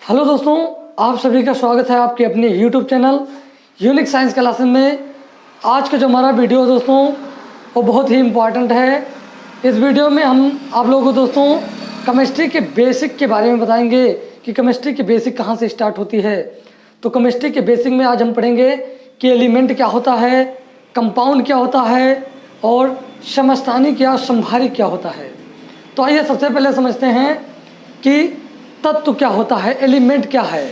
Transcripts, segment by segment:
Hello दोस्तों, आप सभी का स्वागत है आपके अपने YouTube channel unique science classes में। आज का जो हमारा वीडियो दोस्तों वो बहुत ही इम्पॉर्टेंट है। इस वीडियो में हम आप लोगों को दोस्तों केमिस्ट्री के बेसिक के बारे में बताएंगे कि केमिस्ट्री की बेसिक कहाँ से स्टार्ट होती है। तो केमिस्ट्री के बेसिक में आज हम पढ़ेंगे कि एलिमेंट क्या होता है, कंपाउंड क्या होता है और समस्थानिक या समभारिक क्या होता है। तो आइए सबसे पहले समझते हैं कि तत्व क्या होता है, एलिमेंट क्या है।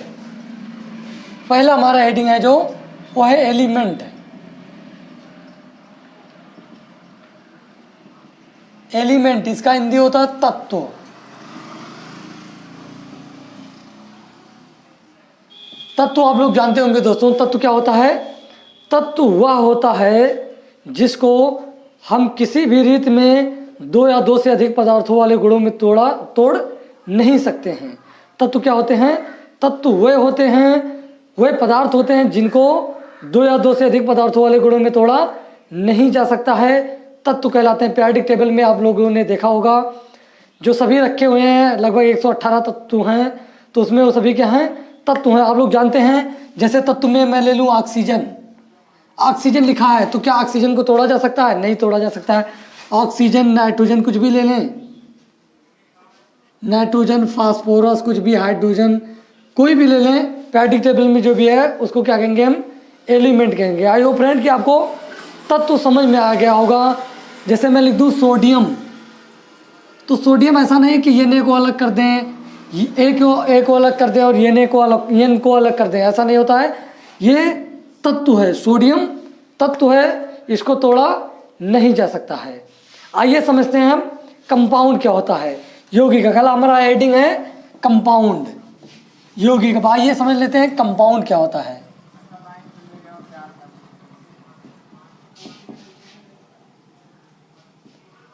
पहला हमारा हेडिंग है जो वो है एलिमेंट। एलिमेंट इसका हिंदी होता है तत्व। तत्व आप लोग जानते होंगे दोस्तों, तत्व क्या होता है। तत्व वह होता है जिसको हम किसी भी रीति में दो या दो से अधिक पदार्थों वाले गुणों में तोड़ नहीं सकते हैं। तत्व क्या होते हैं, तत्व वे होते हैं, वे पदार्थ होते हैं जिनको दो या दो से अधिक पदार्थों वाले गुणों में तोड़ा नहीं जा सकता है, तत्व कहलाते हैं। पीरियोडिक टेबल में आप लोगों ने देखा होगा जो सभी रखे हुए हैं, लगभग 118 तत्व हैं, तो उसमें वो सभी क्या हैं, तत्व हैं। आप लोग जानते हैं जैसे तत्व में मैं ले लूँ ऑक्सीजन, ऑक्सीजन लिखा है तो क्या ऑक्सीजन को तोड़ा जा सकता है? नहीं तोड़ा जा सकता है। ऑक्सीजन, नाइट्रोजन, कुछ भी ले लें, नाइट्रोजन, फास्फोरस, कुछ भी, हाइड्रोजन, कोई भी ले लें, पीरियोडिक टेबल में जो भी है उसको क्या कहेंगे हम, एलिमेंट कहेंगे। आई होप फ्रेंड कि आपको तत्व समझ में आ गया होगा। जैसे मैं लिख दूं सोडियम, तो सोडियम ऐसा नहीं कि एन को अलग कर दें, ए को अलग कर दें और एन को अलग कर दें, ऐसा नहीं होता है। ये तत्व है, सोडियम तत्व है, इसको तोड़ा नहीं जा सकता है। आइए समझते हैं हम कंपाउंड क्या होता है। यौगिक का कल हमारा हेडिंग है कंपाउंड, यौगिक। आइए समझ लेते हैं कंपाउंड क्या होता है।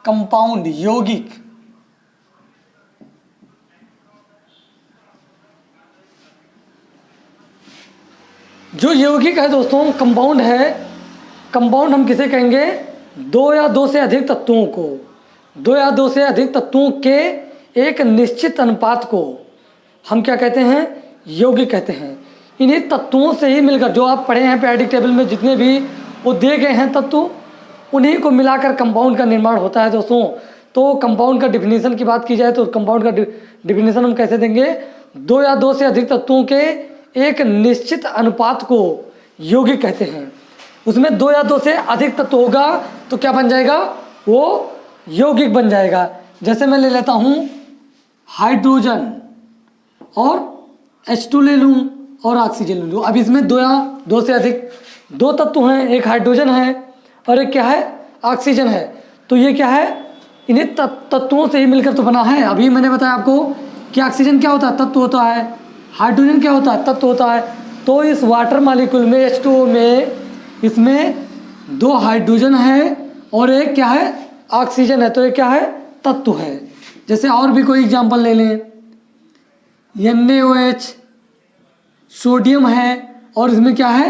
कंपाउंड, यौगिक, जो यौगिक है दोस्तों, कंपाउंड है। कंपाउंड हम किसे कहेंगे, दो या दो से अधिक तत्वों को, दो या दो से अधिक तत्वों के एक निश्चित अनुपात को हम क्या कहते हैं, यौगिक कहते हैं। इन्हीं तत्वों से ही मिलकर, जो आप पढ़े हैं पीरियोडिक टेबल में जितने भी वो दे गए हैं तत्व, उन्हीं को मिलाकर कंपाउंड का निर्माण होता है दोस्तों। तो कंपाउंड का डिफिनीशन की बात की जाए तो कंपाउंड का डिफिनीशन हम कैसे देंगे, दो या दो से अधिक तत्वों के एक निश्चित अनुपात को यौगिक कहते हैं। उसमें दो या दो से अधिक तत्व होगा तो क्या बन जाएगा, वो यौगिक बन जाएगा। जैसे मैं ले लेता हूँ हाइड्रोजन और H2 ले लूँ और ऑक्सीजन ले लूँ। अब इसमें दो या दो से अधिक दो तत्व हैं, एक हाइड्रोजन है और एक क्या है, ऑक्सीजन है। तो ये क्या है, इन्हीं तत्वों से ही मिलकर तो बना है। अभी मैंने बताया आपको कि ऑक्सीजन क्या होता है, तत्व होता है, हाइड्रोजन क्या होता है, तत्व होता है। तो इस वाटर मॉलिक्यूल में H2O में इसमें दो हाइड्रोजन है और एक क्या है, ऑक्सीजन है, तो ये क्या है, तत्व है। जैसे और भी कोई एग्जांपल ले लें, NaOH, सोडियम है और इसमें क्या है,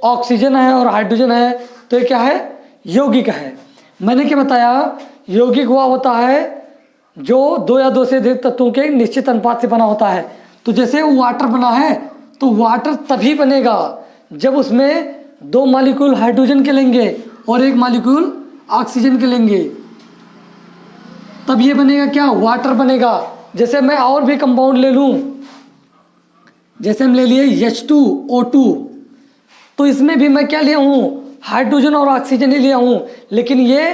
ऑक्सीजन है और हाइड्रोजन है, तो ये क्या है, यौगिक है। मैंने क्या बताया, यौगिक वह होता है जो दो या दो से अधिक तत्वों के निश्चित अनुपात से बना होता है। तो जैसे वाटर बना है तो वाटर तभी बनेगा जब उसमें दो मॉलिक्यूल हाइड्रोजन के लेंगे और एक मॉलिक्यूल ऑक्सीजन के लेंगे, तब ये बनेगा क्या, वाटर बनेगा। जैसे मैं और भी कंपाउंड ले लूं, जैसे हम ले लिए H2O2, तो इसमें भी मैं क्या लिया हूँ, हाइड्रोजन और ऑक्सीजन ही लिया हूँ, लेकिन ये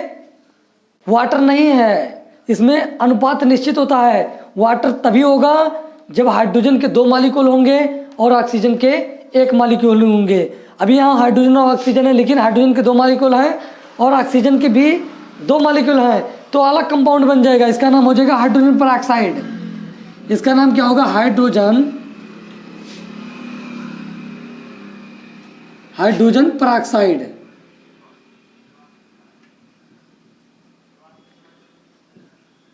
वाटर नहीं है। इसमें अनुपात निश्चित होता है। वाटर तभी होगा जब हाइड्रोजन के दो मॉलिक्यूल होंगे और ऑक्सीजन के एक मॉलिक्यूल होंगे। अभी यहाँ हाइड्रोजन और ऑक्सीजन है, लेकिन हाइड्रोजन के दो मॉलिक्यूल हैं और ऑक्सीजन के भी दो मॉलिक्यूल हैं, तो अलग कंपाउंड बन जाएगा। इसका नाम हो जाएगा हाइड्रोजन पेरोक्साइड। इसका नाम क्या होगा, हाइड्रोजन पेरोक्साइड।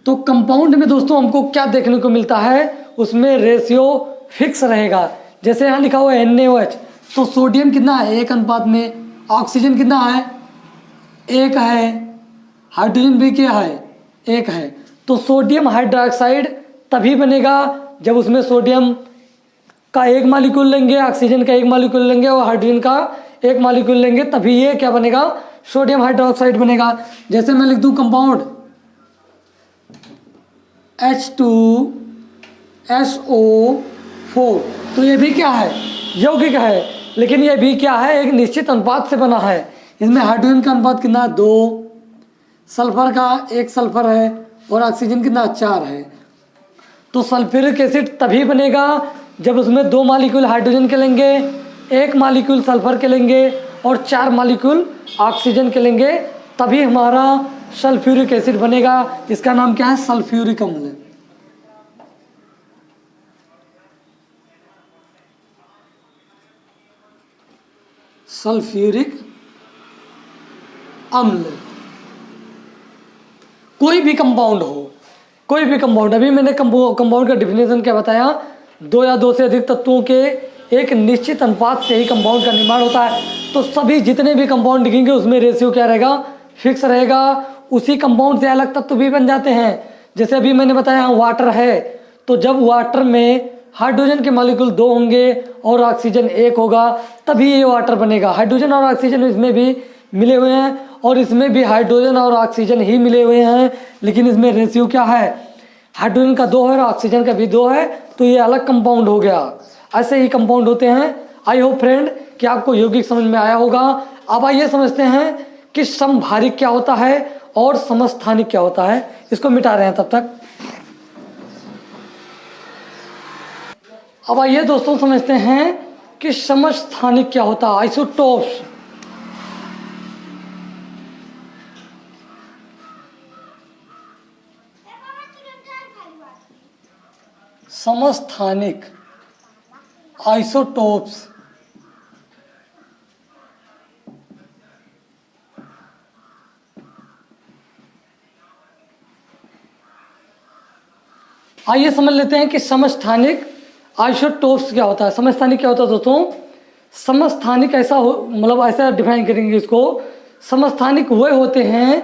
तो कंपाउंड में दोस्तों हमको क्या देखने को मिलता है, उसमें रेशियो फिक्स रहेगा। जैसे यहाँ लिखा हुआ है NaOH, तो सोडियम कितना है, एक अनुपात में, ऑक्सीजन कितना है, एक है, हाइड्रोजन भी क्या है, एक है। तो सोडियम हाइड्रोक्साइड तभी बनेगा जब उसमें सोडियम का एक मालिक्यूल लेंगे, ऑक्सीजन का एक मालिक्यूल लेंगे और हाइड्रोजन का एक मालिक्यूल लेंगे, तभी ये क्या बनेगा, सोडियम हाइड्रोक्साइड बनेगा। जैसे मैं लिख दूं कंपाउंड H2SO4, तो ये भी क्या है, यौगिक है, लेकिन ये भी क्या है, एक निश्चित अनुपात से बना है। इसमें हाइड्रोजन का अनुपात कितना है, 2, सल्फर का 1 सल्फर है और ऑक्सीजन कितना 4 है। तो सल्फ्यूरिक एसिड तभी बनेगा जब उसमें 2 मालिक्यूल हाइड्रोजन के लेंगे, 1 मालिक्यूल सल्फर के लेंगे और 4 मालिक्यूल ऑक्सीजन के लेंगे, तभी हमारा सल्फ्यूरिक एसिड बनेगा। इसका नाम क्या है, सल्फ्यूरिक अम्ल। सल्फ्यूरिक अम्ल। कोई भी कंपाउंड हो, कोई भी कंपाउंड, अभी मैंने कंपाउंड का डिफिनेशन क्या बताया, 2 या 2 से अधिक तत्वों के एक निश्चित अनुपात से ही कंपाउंड का निर्माण होता है। तो सभी जितने भी कंपाउंड लिखेंगे उसमें रेशियो क्या रहेगा, फिक्स रहेगा। उसी कंपाउंड से अलग तत्व भी बन जाते हैं। जैसे अभी मैंने बताया वाटर है, तो जब वाटर में हाइड्रोजन के मॉलिक्यूल 2 होंगे और ऑक्सीजन 1 होगा, तभी ये वाटर बनेगा। हाइड्रोजन और ऑक्सीजन इसमें भी मिले हुए हैं और इसमें भी हाइड्रोजन और ऑक्सीजन ही मिले हुए हैं, लेकिन इसमें रेशियो क्या है, हाइड्रोजन का 2 है और ऑक्सीजन का भी 2 है, तो ये अलग कंपाउंड हो गया। ऐसे ही कंपाउंड होते हैं। आई होप फ्रेंड कि आपको यौगिक समझ में आया होगा। अब आइए समझते हैं कि समभारिक क्या होता है और समस्थानिक क्या होता है। इसको मिटा रहे हैं तब तक। अब आइए दोस्तों समझते हैं कि समस्थानिक क्या होता है, आइसोटोप्स। समस्थानिक आइसोटोप्स। आइए समझ लेते हैं कि समस्थानिक आइसोटोप्स क्या होता है। समस्थानिक क्या होता है दोस्तों, समस्थानिक ऐसा हो, मतलब ऐसा डिफाइन करेंगे इसको। समस्थानिक वे होते हैं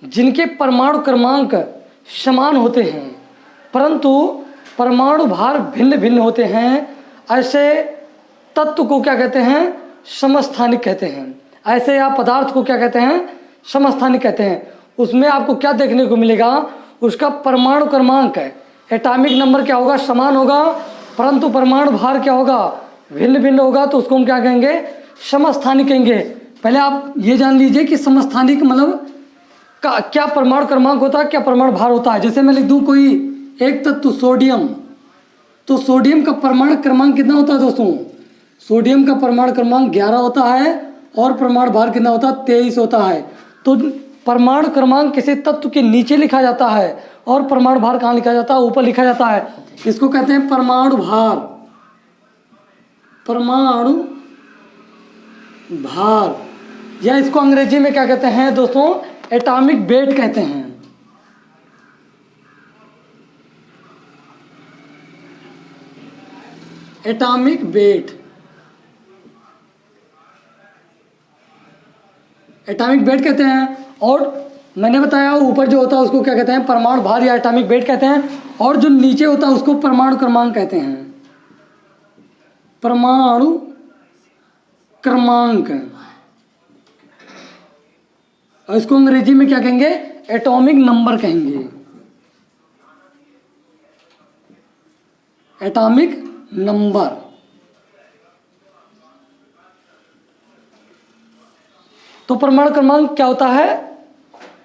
जिनके परमाणु क्रमांक समान होते हैं परंतु परमाणु भार भिन्न भिन्न होते हैं। ऐसे तत्व को क्या कहते हैं, समस्थानिक कहते हैं। ऐसे या पदार्थ को क्या कहते हैं, समस्थानिक कहते हैं। उसमें आपको क्या देखने को मिलेगा, उसका परमाणु क्रमांक है, एटॉमिक नंबर क्या होगा, समान होगा, परंतु परमाणु भार क्या होगा, भिन्न भिन्न होगा, तो उसको हम क्या कहेंगे, समस्थानिक कहेंगे। पहले आप ये जान लीजिए कि समस्थानिक मतलब का क्या परमाणु क्रमांक होता है, क्या परमाणु भार होता है। जैसे मैं लिख दूं कोई एक तत्व सोडियम, तो सोडियम का परमाणु क्रमांक कितना होता है दोस्तों, सोडियम का परमाणु क्रमांक 11 होता है और परमाणु भार कितना होता है, 23 होता है। तो परमाणु क्रमांक किसी तत्व के नीचे लिखा जाता है और परमाणु भार कहाँ लिखा जाता है, ऊपर लिखा जाता है। इसको कहते हैं परमाणु भार, परमाणु भार, या इसको अंग्रेजी में क्या कहते हैं दोस्तों, एटॉमिक वेट कहते हैं। एटॉमिक वेट, एटॉमिक वेट कहते हैं। और मैंने बताया ऊपर जो होता है उसको क्या कहते हैं, परमाणु भार या एटॉमिक वेट कहते हैं, और जो नीचे होता है उसको परमाणु क्रमांक कहते हैं, परमाणु क्रमांक। और इसको अंग्रेजी में क्या कहेंगे, एटॉमिक नंबर कहेंगे, एटॉमिक नंबर। तो परमाणु क्रमांक क्या होता है,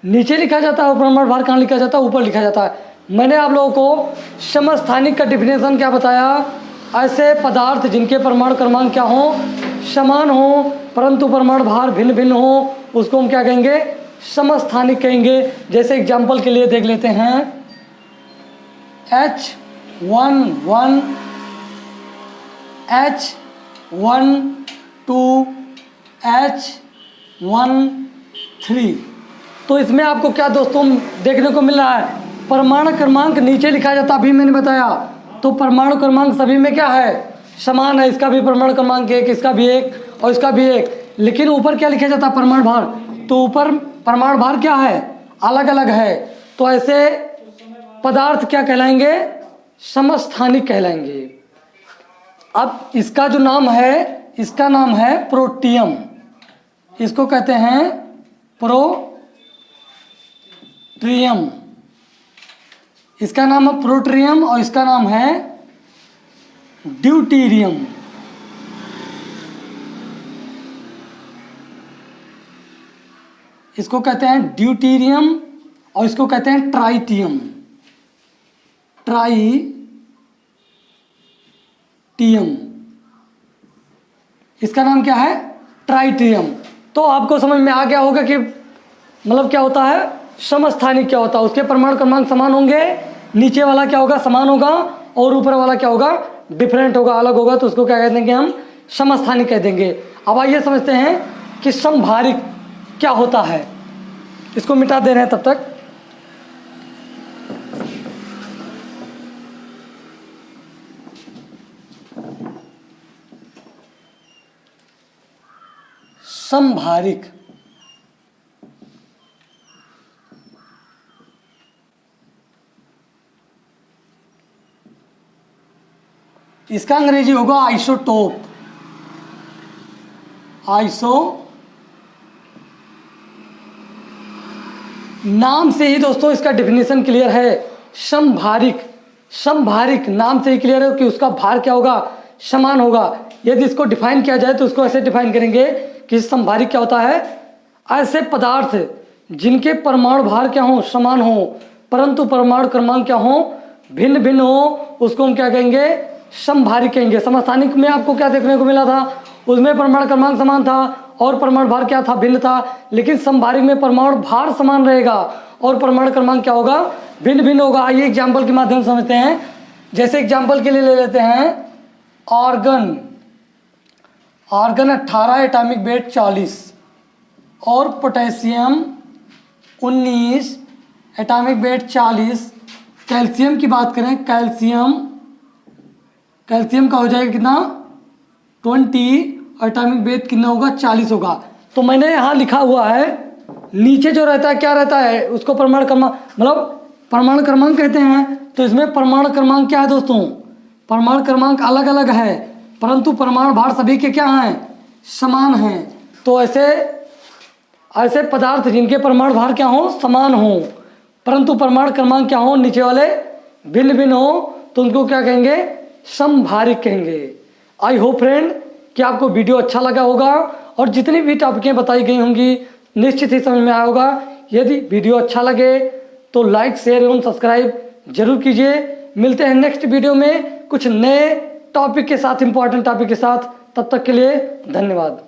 नीचे लिखा जाता है और परमाणु भार कहाँ लिखा जाता है, ऊपर लिखा जाता है। मैंने आप लोगों को समस्थानिक का डिफिनेशन क्या बताया, ऐसे पदार्थ जिनके परमाणु क्रमांक क्या हो, समान हो, परंतु परमाणु भार भिन्न भिन्न हो, उसको हम क्या कहेंगे, समस्थानिक कहेंगे। जैसे एग्जाम्पल के लिए देख लेते हैं, H11 H12 H13। तो इसमें आपको क्या दोस्तों देखने को मिल रहा है, परमाणु क्रमांक नीचे लिखा जाता, अभी मैंने बताया। तो परमाणु क्रमांक सभी में क्या है, समान है। इसका भी परमाणु क्रमांक 1, इसका भी 1 और इसका भी 1, लेकिन ऊपर क्या लिखा जाता है, परमाणु भार। तो ऊपर परमाणु भार क्या है, अलग अलग है। तो ऐसे पदार्थ क्या कहलाएंगे, समस्थानिक कहलाएंगे। अब इसका जो नाम है, इसका नाम है प्रोटियम। इसको कहते हैं प्रोट्रियम। इसका नाम है प्रोट्रियम और इसका नाम है ड्यूटीरियम। इसको कहते हैं ड्यूटीरियम और इसको कहते हैं ट्राइटियम। ट्राइटियम, इसका नाम क्या है? ट्राइटियम। तो आपको समझ में आ गया होगा कि मतलब क्या होता है, समस्थानिक क्या होता है। उसके परमाणु क्रमांक समान होंगे, नीचे वाला क्या होगा? समान होगा, और ऊपर वाला क्या होगा? डिफरेंट होगा, अलग होगा। तो उसको क्या कह देंगे हम? समस्थानिक कह देंगे। अब आइए समझते हैं कि समभारिक क्या होता है। इसको मिटा दे रहे हैं तब तक। समभारिक, इसका अंग्रेजी होगा आइसोटोप। नाम से ही दोस्तों इसका डेफिनेशन क्लियर है। समभारिक, समभारिक नाम से ही क्लियर है कि उसका भार क्या होगा? समान होगा। यदि इसको डिफाइन किया जाए तो इसको ऐसे डिफाइन करेंगे कि समभारिक क्या होता है? ऐसे पदार्थ जिनके परमाणु भार क्या हो? समान हो, परंतु परमाणु क्रमांक क्या हो? भिन्न भिन्न हो, उसको हम क्या कहेंगे? समभारिक कहेंगे। समस्थानिक में आपको क्या देखने को मिला था? उसमें परमाणु क्रमांक समान था और परमाणु भार क्या था? भिन्न था। लेकिन समभारिक में परमाणु भार समान रहेगा और परमाणु क्रमांक क्या होगा? भिन्न भिन्न होगा। आइए एग्जाम्पल के माध्यम से समझते हैं। जैसे एग्जाम्पल के लिए ले लेते हैं आर्गन। आर्गन 18, एटॉमिक वेट 40 और पोटेशियम 19, एटॉमिक वेट 40। कैल्शियम की बात करें, कैल्शियम का हो जाएगा कितना? 20, एटॉमिक वेट कितना होगा? 40 होगा। तो मैंने यहाँ लिखा हुआ है, नीचे जो रहता है क्या रहता है? उसको परमाणु क्रमांक, मतलब परमाणु क्रमांक कहते हैं। तो इसमें परमाणु क्रमांक क्या है दोस्तों? परमाणु क्रमांक अलग अलग है, परंतु परमाणु भार सभी के क्या हैं? समान हैं। तो ऐसे पदार्थ जिनके परमाणु भार क्या हो? समान हो, परंतु परमाणु क्रमांक क्या हो? नीचे वाले भिन्न भिन्न हो, तो उनको क्या कहेंगे? समभारिक कहेंगे। आई होप फ्रेंड कि आपको वीडियो अच्छा लगा होगा और जितनी भी टॉपिकें बताई गई होंगी निश्चित ही समझ में आया होगा। यदि वीडियो अच्छा लगे तो लाइक, शेयर एवं सब्सक्राइब जरूर कीजिए। मिलते हैं नेक्स्ट वीडियो में कुछ नए टॉपिक के साथ, इंपॉर्टेंट टॉपिक के साथ। तब तक के लिए धन्यवाद।